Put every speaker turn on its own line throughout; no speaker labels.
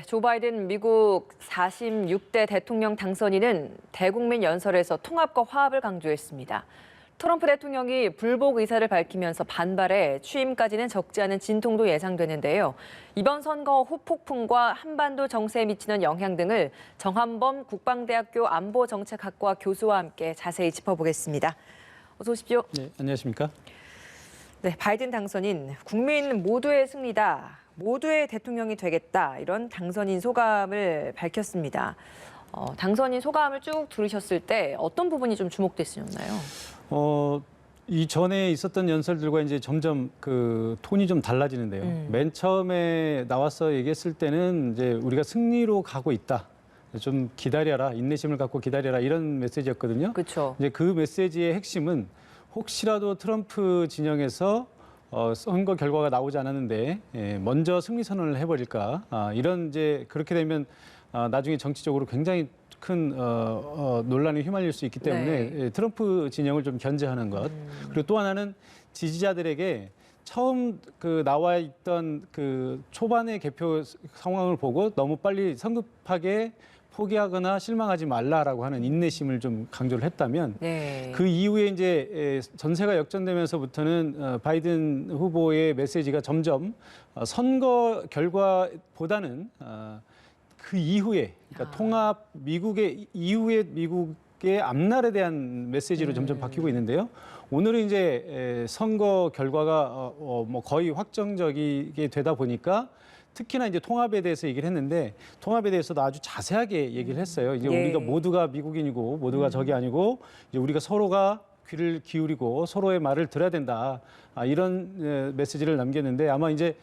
조 바이든 미국 46대 대통령 당선인은 대국민 연설에서 통합과 화합을 강조했습니다. 트럼프 대통령이 불복 의사를 밝히면서 반발해 취임까지는 적지 않은 진통도 예상되는데요. 이번 선거 후폭풍과 한반도 정세에 미치는 영향 등을 정한범 국방대학교 안보정책학과 교수와 함께 자세히 짚어보겠습니다. 어서 오십시오.
네, 안녕하십니까?
네, 바이든 당선인 국민 모두의 승리다. 모두의 대통령이 되겠다. 이런 당선인 소감을 밝혔습니다. 당선인 소감을 쭉 들으셨을 때 어떤 부분이 좀 주목됐었나요?
이전에 있었던 연설들과 이제 점점 그 톤이 좀 달라지는데요. 맨 처음에 나와서 얘기했을 때는 이제 우리가 승리로 가고 있다. 좀 기다려라, 인내심을 갖고 기다려라 이런 메시지였거든요.
그렇죠.
이제 그 메시지의 핵심은 혹시라도 트럼프 진영에서 선거 결과가 나오지 않았는데 먼저 승리 선언을 해버릴까 이런 이제 그렇게 되면 나중에 정치적으로 굉장히 큰 논란에 휘말릴 수 있기 때문에 트럼프 진영을 좀 견제하는 것. 그리고 또 하나는 지지자들에게 처음 그 나와 있던 그 초반의 개표 상황을 보고 너무 빨리 성급하게 포기하거나 실망하지 말라라고 하는 인내심을 좀 강조를 했다면 그 이후에 이제 전세가 역전되면서부터는 바이든 후보의 메시지가 점점 선거 결과보다는 그 이후에 그러니까 통합 미국의 이후에 미국의 앞날에 대한 메시지로 점점 바뀌고 있는데요. 오늘은 이제 선거 결과가 뭐 거의 확정적이게 되다 보니까 특히나 이제 통합에 대해서 얘기를 했는데 통합에 대해서도 아주 자세하게 얘기를 했어요. 이제 우리가 모두가 미국인이고 모두가 적이 아니고 이제 우리가 서로가 귀를 기울이고 서로의 말을 들어야 된다. 이런 메시지를 남겼는데 아마 이제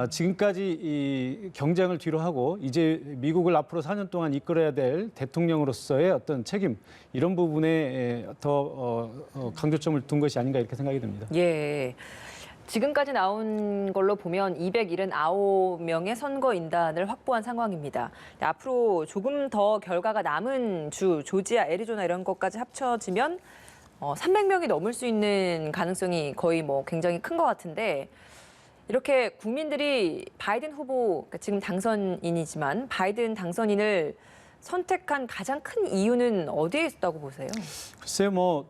지금까지 이 경쟁을 뒤로 하고 이제 미국을 앞으로 4년 동안 이끌어야 될 대통령으로서의 어떤 책임 이런 부분에 더 강조점을 둔 것이 아닌가 이렇게 생각이 듭니다.
예. 지금까지 나온 걸로 보면 279명의 선거인단을 확보한 상황입니다. 앞으로 조금 더 결과가 남은 주, 조지아, 애리조나 이런 것까지 합쳐지면 300명이 넘을 수 있는 가능성이 거의 뭐 굉장히 큰 것 같은데 이렇게 국민들이 바이든 후보, 그러니까 지금 당선인이지만 바이든 당선인을 선택한 가장 큰 이유는 어디에 있다고 보세요?
글쎄요,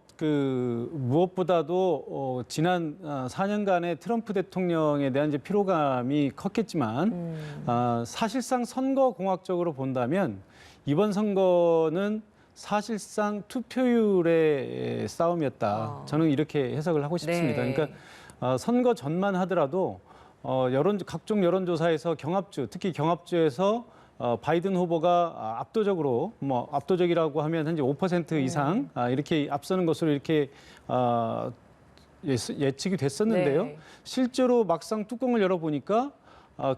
무엇보다도 지난 4년간의 트럼프 대통령에 대한 이제 피로감이 컸겠지만 사실상 선거 공학적으로 본다면 이번 선거는 사실상 투표율의 싸움이었다. 저는 이렇게 해석을 하고 싶습니다. 그러니까 선거 전만 하더라도 각종 여론조사에서 특히 경합주에서 바이든 후보가 압도적으로 압도적이라고 하면 현재 5% 이상 이렇게 앞서는 것으로 이렇게 예측이 됐었는데요. 실제로 막상 뚜껑을 열어보니까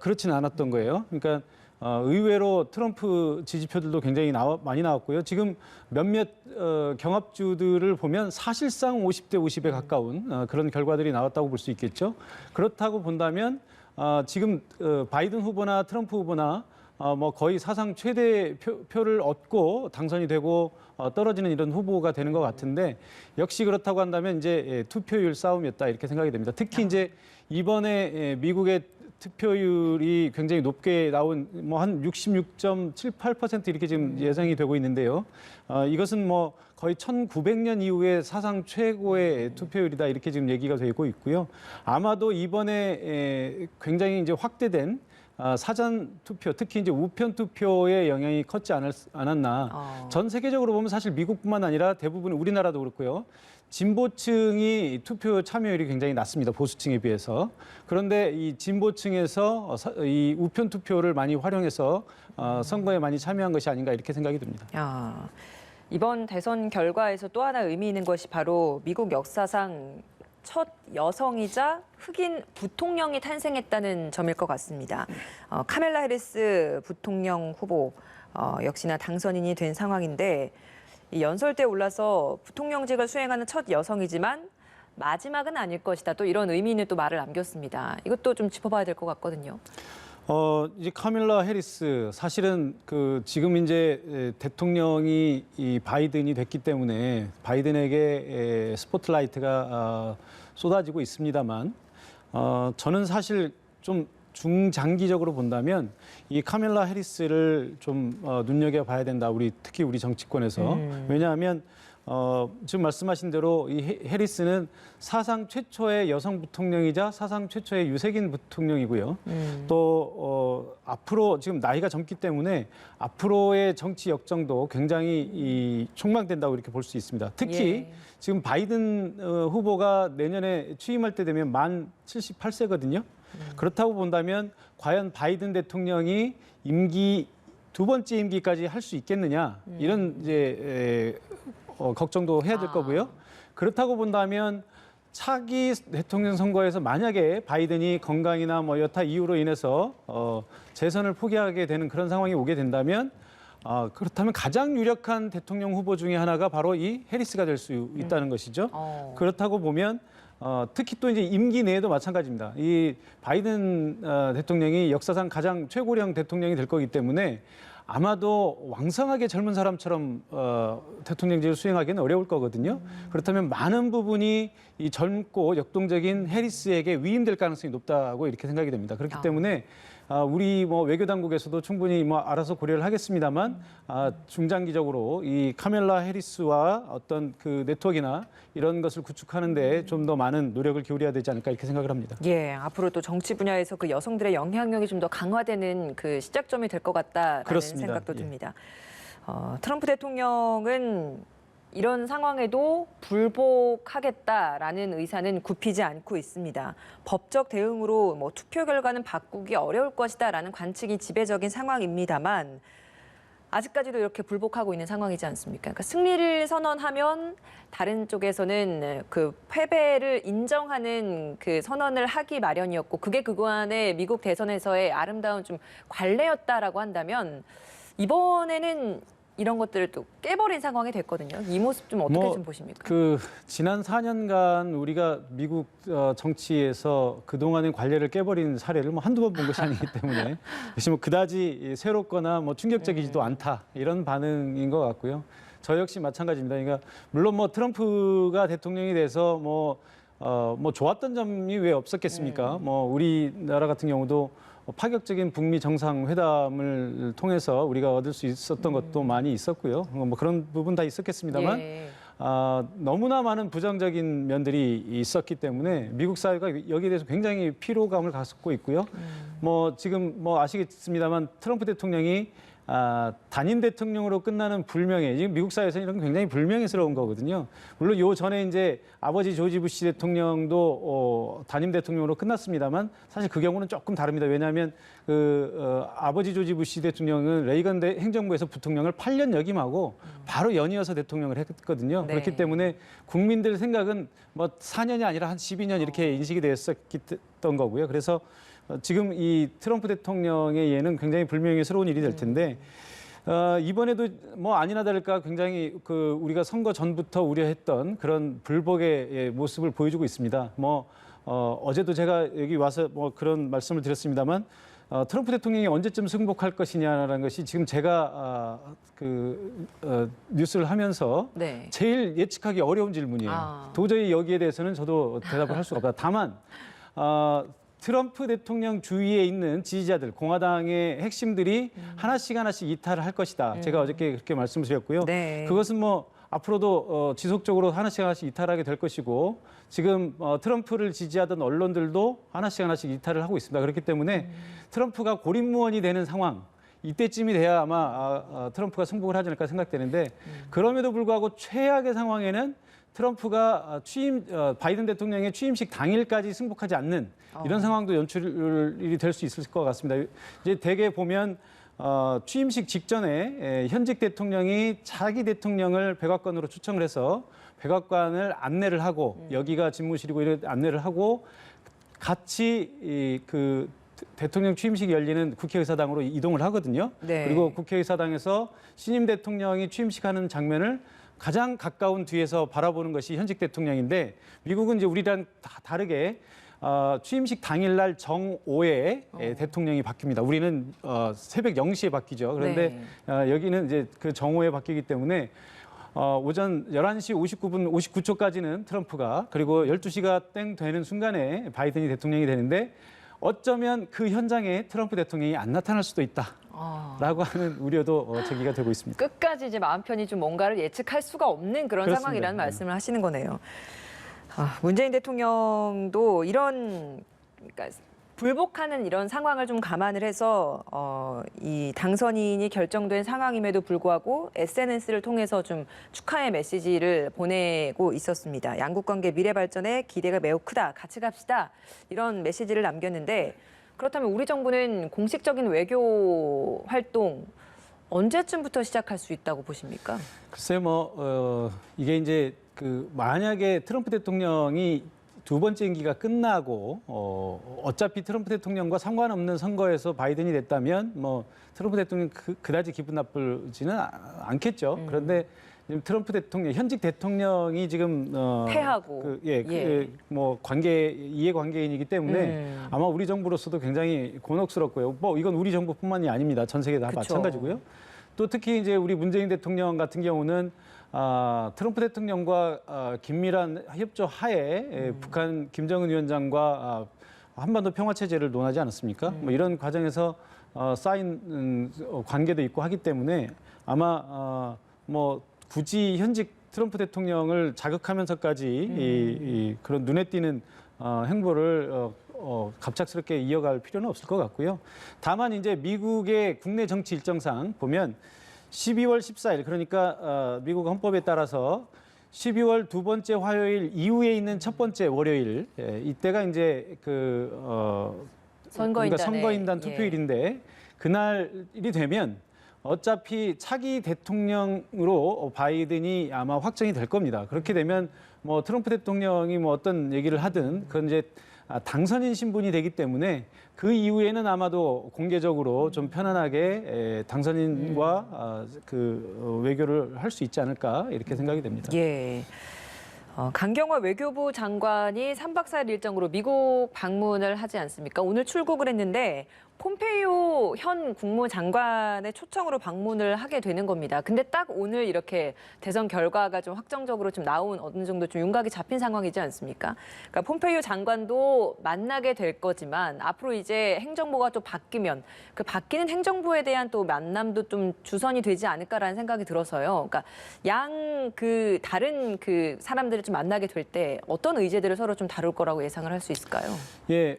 그렇지는 않았던 거예요. 그러니까 의외로 트럼프 지지표들도 굉장히 많이 나왔고요. 지금 몇몇 경합주들을 보면 사실상 50대 50에 가까운 그런 결과들이 나왔다고 볼 수 있겠죠. 그렇다고 본다면 지금 바이든 후보나 트럼프 후보나 거의 사상 최대 표를 얻고 당선이 되고 떨어지는 이런 후보가 되는 것 같은데 역시 그렇다고 한다면 이제 투표율 싸움이었다 이렇게 생각이 됩니다. 특히 이제 이번에 미국의 투표율이 굉장히 높게 나온 한 66.78% 이렇게 지금 예상이 되고 있는데요. 이것은 거의 1900년 이후에 사상 최고의 투표율이다 이렇게 지금 얘기가 되고 있고요. 아마도 이번에 굉장히 이제 확대된 사전 투표, 특히 이제 우편 투표의 영향이 컸지 않았나. 전 세계적으로 보면 사실 미국뿐만 아니라 대부분 우리나라도 그렇고요. 진보층이 투표 참여율이 굉장히 낮습니다. 보수층에 비해서. 그런데 이 진보층에서 이 우편 투표를 많이 활용해서 선거에 많이 참여한 것이 아닌가 이렇게 생각이 듭니다.
이번 대선 결과에서 또 하나 의미 있는 것이 바로 미국 역사상 첫 여성이자 흑인 부통령이 탄생했다는 점일 것 같습니다. 카멜라 해리스 부통령 후보 역시나 당선인이 된 상황인데 이 연설대에 올라서 부통령직을 수행하는 첫 여성이지만 마지막은 아닐 것이다. 또 이런 의미 있는 또 말을 남겼습니다. 이것도 좀 짚어봐야 될 것 같거든요.
이제 카밀라 해리스 사실은 지금 이제 대통령이 이 바이든이 됐기 때문에 바이든에게 스포트라이트가 쏟아지고 있습니다만 저는 사실 좀 중장기적으로 본다면 이 카멜라 해리스를 좀 눈여겨봐야 된다. 특히 우리 정치권에서. 왜냐하면 지금 말씀하신 대로 이 해리스는 사상 최초의 여성 부통령이자 사상 최초의 유색인 부통령이고요. 또 앞으로 지금 나이가 젊기 때문에 앞으로의 정치 역정도 굉장히 촉망된다고 이렇게 볼 수 있습니다. 특히
예.
지금 바이든 후보가 내년에 취임할 때 되면 만 78세거든요. 그렇다고 본다면 과연 바이든 대통령이 두 번째 임기까지 할 수 있겠느냐 이런 이제 걱정도 해야 될 거고요. 그렇다고 본다면 차기 대통령 선거에서 만약에 바이든이 건강이나 뭐 여타 이유로 인해서 재선을 포기하게 되는 그런 상황이 오게 된다면 그렇다면 가장 유력한 대통령 후보 중에 하나가 바로 이 해리스가 될 수 있다는 것이죠. 그렇다고 보면 특히 또 이제 임기 내에도 마찬가지입니다. 이 바이든 대통령이 역사상 가장 최고령 대통령이 될 거기 때문에 아마도 왕성하게 젊은 사람처럼 대통령직을 수행하기는 어려울 거거든요. 그렇다면 많은 부분이 이 젊고 역동적인 해리스에게 위임될 가능성이 높다고 이렇게 생각이 됩니다. 그렇기 때문에 우리 뭐 외교 당국에서도 충분히 뭐 알아서 고려를 하겠습니다만 중장기적으로 이 카멜라 해리스와 어떤 그 네트워크나 이런 것을 구축하는데 좀 더 많은 노력을 기울여야 되지 않을까 이렇게 생각을 합니다.
예, 앞으로 또 정치 분야에서 그 여성들의 영향력이 좀 더 강화되는 그 시작점이 될 것 같다라는
그렇습니다.
생각도
예.
듭니다. 트럼프 대통령은 이런 상황에도 불복하겠다라는 의사는 굽히지 않고 있습니다. 법적 대응으로 뭐 투표 결과는 바꾸기 어려울 것이다라는 관측이 지배적인 상황입니다만 아직까지도 이렇게 불복하고 있는 상황이지 않습니까? 그러니까 승리를 선언하면 다른 쪽에서는 그 패배를 인정하는 그 선언을 하기 마련이었고 그게 그간의 미국 대선에서의 아름다운 좀 관례였다라고 한다면 이번에는 이런 것들을 또 깨버린 상황이 됐거든요. 이 모습 좀 어떻게 좀 보십니까?
지난 4년간 우리가 미국 정치에서 그동안의 관례를 깨버린 사례를 뭐 한두 번 본 것이 아니기 때문에 역시 뭐 그다지 새롭거나 뭐 충격적이지도 않다 이런 반응인 것 같고요. 저 역시 마찬가지입니다. 그러니까 물론 뭐 트럼프가 대통령이 돼서 뭐 좋았던 점이 왜 없었겠습니까? 뭐 우리나라 같은 경우도 파격적인 북미 정상회담을 통해서 우리가 얻을 수 있었던 것도 많이 있었고요. 뭐 그런 부분 다 있었겠습니다만
예.
너무나 많은 부정적인 면들이 있었기 때문에 미국 사회가 여기에 대해서 굉장히 피로감을 갖고 있고요. 뭐 지금 뭐 아시겠습니다만 트럼프 대통령이 단임 대통령으로 끝나는 불명예, 지금 미국 사회에서는 이런 게 굉장히 불명예스러운 거거든요. 물론 요 전에 이제 아버지 조지 부시 대통령도 단임 대통령으로 끝났습니다만 사실 그 경우는 조금 다릅니다. 왜냐하면 아버지 조지 부시 대통령은 레이건 행정부에서 부통령을 8년 역임하고 바로 연이어서 대통령을 했거든요.
네.
그렇기 때문에 국민들 생각은 뭐 4년이 아니라 한 12년 이렇게 인식이 됐었던 거고요. 그래서 지금 이 트럼프 대통령의 예는 굉장히 불명예스러운 일이 될 텐데 이번에도 뭐 아니나 다를까 굉장히 우리가 선거 전부터 우려했던 그런 불복의 모습을 보여주고 있습니다. 어제도 제가 여기 와서 뭐 그런 말씀을 드렸습니다만 트럼프 대통령이 언제쯤 승복할 것이냐라는 것이 지금 제가 뉴스를 하면서
네.
제일 예측하기 어려운 질문이에요. 도저히 여기에 대해서는 저도 대답을 할 수가 없다. 다만 트럼프 대통령 주위에 있는 지지자들, 공화당의 핵심들이 하나씩 이탈을 할 것이다. 제가 어저께 그렇게 말씀을 드렸고요.
네.
그것은 뭐 앞으로도 지속적으로 하나씩 이탈하게 될 것이고 지금 트럼프를 지지하던 언론들도 하나씩 이탈을 하고 있습니다. 그렇기 때문에 트럼프가 고립무원이 되는 상황, 이때쯤이 돼야 아마 트럼프가 승복을 하지 않을까 생각되는데 그럼에도 불구하고 최악의 상황에는 트럼프가 바이든 대통령의 취임식 당일까지 승복하지 않는 이런 상황도 연출이 될 수 있을 것 같습니다. 이제 대개 보면 취임식 직전에 현직 대통령이 자기 대통령을 백악관으로 초청을 해서 백악관을 안내를 하고 여기가 집무실이고 이런 안내를 하고 같이 대통령 취임식이 열리는 국회의사당으로 이동을 하거든요.
네.
그리고 국회의사당에서 신임 대통령이 취임식하는 장면을 가장 가까운 뒤에서 바라보는 것이 현직 대통령인데 미국은 이제 우리랑 다르게 취임식 당일날 정오에 대통령이 바뀝니다. 우리는 새벽 0시에 바뀌죠. 그런데
네.
여기는 이제 그 정오에 바뀌기 때문에 오전 11시 59분 59초까지는 트럼프가 그리고 12시가 땡 되는 순간에 바이든이 대통령이 되는데 어쩌면 그 현장에 트럼프 대통령이 안 나타날 수도 있다라고 하는 우려도 제기가 되고 있습니다.
끝까지 이제 마음 편히 좀 뭔가를 예측할 수가 없는 그런
그렇습니다.
상황이라는 말씀을 하시는 거네요. 문재인 대통령도 이런 그러니까 불복하는 이런 상황을 좀 감안을 해서 이 당선인이 결정된 상황임에도 불구하고 SNS를 통해서 좀 축하의 메시지를 보내고 있었습니다. 양국 관계 미래 발전에 기대가 매우 크다. 같이 갑시다. 이런 메시지를 남겼는데 그렇다면 우리 정부는 공식적인 외교 활동 언제쯤부터 시작할 수 있다고 보십니까?
글쎄요, 이게 이제 만약에 트럼프 대통령이 두 번째 임기가 끝나고 어차피 트럼프 대통령과 상관없는 선거에서 바이든이 됐다면 뭐 트럼프 대통령 그다지 기분 나쁘지는 않겠죠. 그런데 지금 트럼프 대통령 현직 대통령이 지금
패하고
뭐 이해관계인이기 때문에 아마 우리 정부로서도 굉장히 곤혹스럽고요. 뭐 이건 우리 정부뿐만이 아닙니다. 전 세계 다
그쵸.
마찬가지고요. 또 특히 이제 우리 문재인 대통령 같은 경우는 트럼프 대통령과 긴밀한 협조 하에 북한 김정은 위원장과 한반도 평화 체제를 논하지 않았습니까? 뭐 이런 과정에서 쌓인 관계도 있고 하기 때문에 아마 뭐 굳이 현직 트럼프 대통령을 자극하면서까지 그런 눈에 띄는 행보를 갑작스럽게 이어갈 필요는 없을 것 같고요. 다만 이제 미국의 국내 정치 일정상 보면 12월 14일 그러니까 미국 헌법에 따라서 12월 두 번째 화요일 이후에 있는 첫 번째 월요일 이때가 이제 선거인단 투표일인데 그날이 되면 어차피 차기 대통령으로 바이든이 아마 확정이 될 겁니다. 그렇게 되면 뭐 트럼프 대통령이 뭐 어떤 얘기를 하든 그건 이제 당선인 신분이 되기 때문에 그 이후에는 아마도 공개적으로 좀 편안하게 당선인과 외교를 할 수 있지 않을까 이렇게 생각이 됩니다.
예. 강경화 외교부 장관이 3박 4일 일정으로 미국 방문을 하지 않습니까? 오늘 출국을 했는데 폼페이오 현 국무장관의 초청으로 방문을 하게 되는 겁니다. 근데 딱 오늘 이렇게 대선 결과가 좀 확정적으로 좀 나온 어느 정도 좀 윤곽이 잡힌 상황이지 않습니까? 그러니까 폼페이오 장관도 만나게 될 거지만 앞으로 이제 행정부가 또 바뀌면 그 바뀌는 행정부에 대한 또 만남도 좀 주선이 되지 않을까라는 생각이 들어서요. 그러니까 다른 사람들을 좀 만나게 될 때 어떤 의제들을 서로 좀 다룰 거라고 예상을 할 수 있을까요?
예,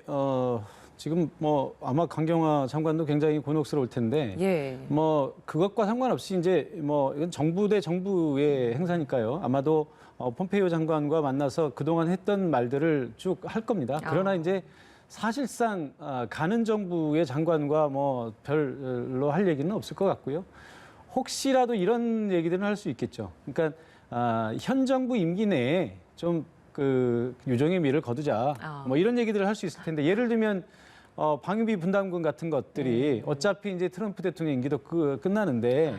지금 뭐 아마 강경화 장관도 굉장히 곤혹스러울 텐데, 뭐 그것과 상관없이 이제 뭐 이건 정부 대 정부의 행사니까요. 아마도 폼페이오 장관과 만나서 그동안 했던 말들을 쭉 할 겁니다. 그러나 이제 사실상 가는 정부의 장관과 뭐 별로 할 얘기는 없을 것 같고요. 혹시라도 이런 얘기들은 할 수 있겠죠. 그러니까 현 정부 임기 내에 좀 유종의 미를 거두자. 뭐 이런 얘기들을 할 수 있을 텐데 예를 들면 방위비 분담금 같은 것들이 어차피 이제 트럼프 대통령 임기도 끝나는데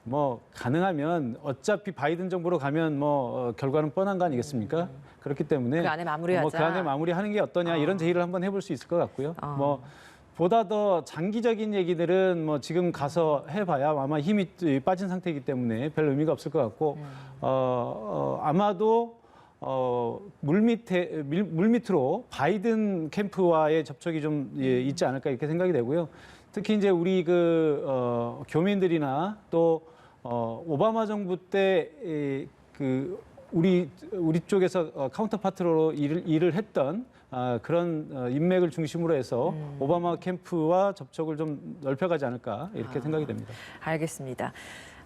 뭐 가능하면 어차피 바이든 정부로 가면 뭐 결과는 뻔한 거 아니겠습니까? 그렇기 때문에
그 안에 마무리하자.
그 안에 마무리하는 게 어떠냐 이런 제의를 한번 해볼 수 있을 것 같고요. 뭐 보다 더 장기적인 얘기들은 뭐 지금 가서 해봐야 아마 힘이 빠진 상태이기 때문에 별 의미가 없을 것 같고 아마도 물밑으로 바이든 캠프와의 접촉이 좀 있지 않을까 이렇게 생각이 되고요. 특히 이제 우리 교민들이나 또 오바마 정부 때 우리 쪽에서 카운터파트로 일을 했던 그런 인맥을 중심으로 해서 오바마 캠프와 접촉을 좀 넓혀가지 않을까 이렇게 생각이 됩니다.
알겠습니다.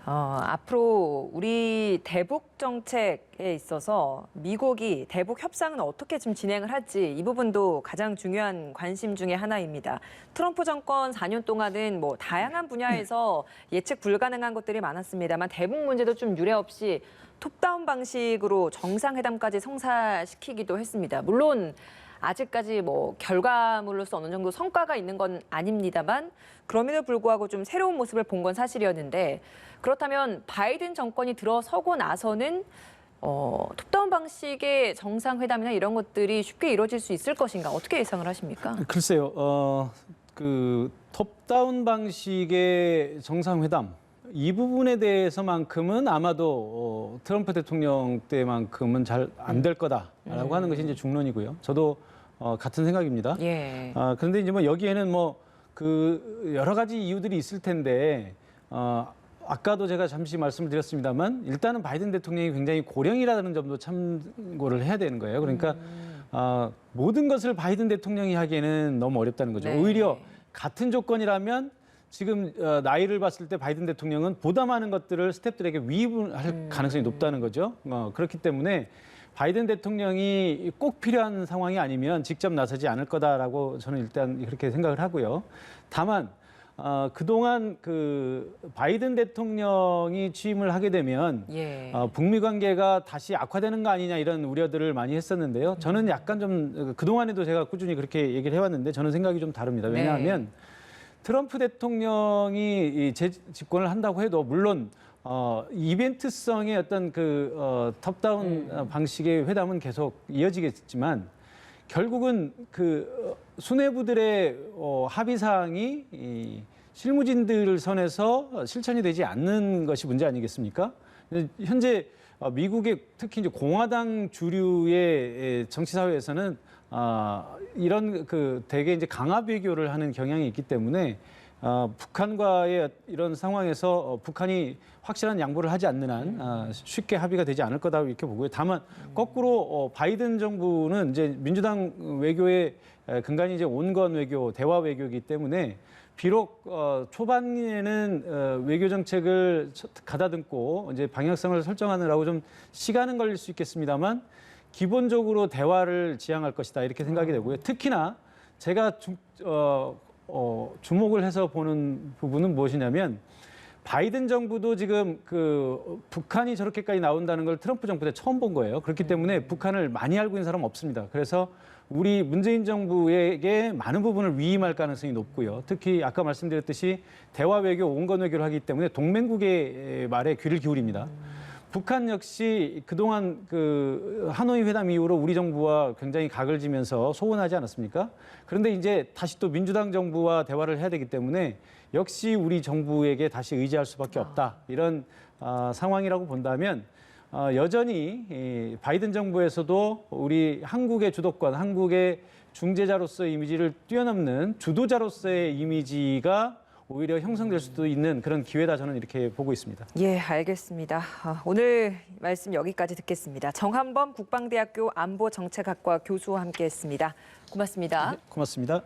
앞으로 우리 대북 정책에 있어서 미국이 대북 협상은 어떻게 좀 진행을 할지 이 부분도 가장 중요한 관심 중에 하나입니다. 트럼프 정권 4년 동안은 뭐 다양한 분야에서 예측 불가능한 것들이 많았습니다만 대북 문제도 좀 유례 없이 톱다운 방식으로 정상회담까지 성사시키기도 했습니다. 물론 아직까지 뭐 결과물로서 어느 정도 성과가 있는 건 아닙니다만 그럼에도 불구하고 좀 새로운 모습을 본 건 사실이었는데 그렇다면 바이든 정권이 들어서고 나서는 톱다운 방식의 정상회담이나 이런 것들이 쉽게 이루어질 수 있을 것인가 어떻게 예상을 하십니까?
글쎄요, 톱다운 방식의 정상회담 이 부분에 대해서만큼은 아마도 트럼프 대통령 때만큼은 잘 안 될 거다라고 하는 것이 이제 중론이고요. 저도 같은 생각입니다.
예.
그런데 이제 뭐 여기에는 뭐 그 여러 가지 이유들이 있을 텐데 아까도 제가 잠시 말씀을 드렸습니다만 일단은 바이든 대통령이 굉장히 고령이라는 점도 참고를 해야 되는 거예요. 그러니까 모든 것을 바이든 대통령이 하기에는 너무 어렵다는 거죠.
네.
오히려 같은 조건이라면 지금 나이를 봤을 때 바이든 대통령은 보다 많은 것들을 스태프들에게 위임을 할 가능성이 높다는 거죠. 그렇기 때문에 바이든 대통령이 꼭 필요한 상황이 아니면 직접 나서지 않을 거다라고 저는 일단 그렇게 생각을 하고요. 다만 그동안 그 바이든 대통령이 취임을 하게 되면
예.
북미 관계가 다시 악화되는 거 아니냐 이런 우려들을 많이 했었는데요. 저는 약간 좀 그동안에도 제가 꾸준히 그렇게 얘기를 해왔는데 저는 생각이 좀 다릅니다. 왜냐하면 트럼프 대통령이 이 집권을 한다고 해도 물론 이벤트성의 어떤 그 톱다운 방식의 회담은 계속 이어지겠지만 결국은 그 수뇌부들의 합의 사항이 이 실무진들 선에서 실천이 되지 않는 것이 문제 아니겠습니까? 현재 미국의 특히 이제 공화당 주류의 정치 사회에서는 이런 그 대개 이제 강압 외교를 하는 경향이 있기 때문에 북한과의 이런 상황에서 북한이 확실한 양보를 하지 않는 한 쉽게 합의가 되지 않을 거다 이렇게 보고요. 다만 거꾸로 바이든 정부는 이제 민주당 외교의 근간이 이제 온건 외교, 대화 외교이기 때문에 비록 초반에는 외교 정책을 가다듬고 이제 방향성을 설정하느라고 좀 시간은 걸릴 수 있겠습니다만 기본적으로 대화를 지향할 것이다 이렇게 생각이 되고요. 특히나 제가 주목을 해서 보는 부분은 무엇이냐면 바이든 정부도 지금 그 북한이 저렇게까지 나온다는 걸 트럼프 정부 때 처음 본 거예요. 그렇기 때문에 북한을 많이 알고 있는 사람은 없습니다. 그래서 우리 문재인 정부에게 많은 부분을 위임할 가능성이 높고요. 특히 아까 말씀드렸듯이 대화 외교, 온건 외교를 하기 때문에 동맹국의 말에 귀를 기울입니다. 북한 역시 그동안 그 하노이 회담 이후로 우리 정부와 굉장히 각을 지면서 소원하지 않았습니까? 그런데 이제 다시 또 민주당 정부와 대화를 해야 되기 때문에 역시 우리 정부에게 다시 의지할 수밖에 없다. 이런 상황이라고 본다면 여전히 이 바이든 정부에서도 우리 한국의 주도권, 한국의 중재자로서의 이미지를 뛰어넘는 주도자로서의 이미지가 오히려 형성될 수도 있는 그런 기회다 저는 이렇게 보고 있습니다.
예, 알겠습니다. 오늘 말씀 여기까지 듣겠습니다. 정한범 국방대학교 안보정책학과 교수와 함께했습니다. 고맙습니다.
네, 고맙습니다.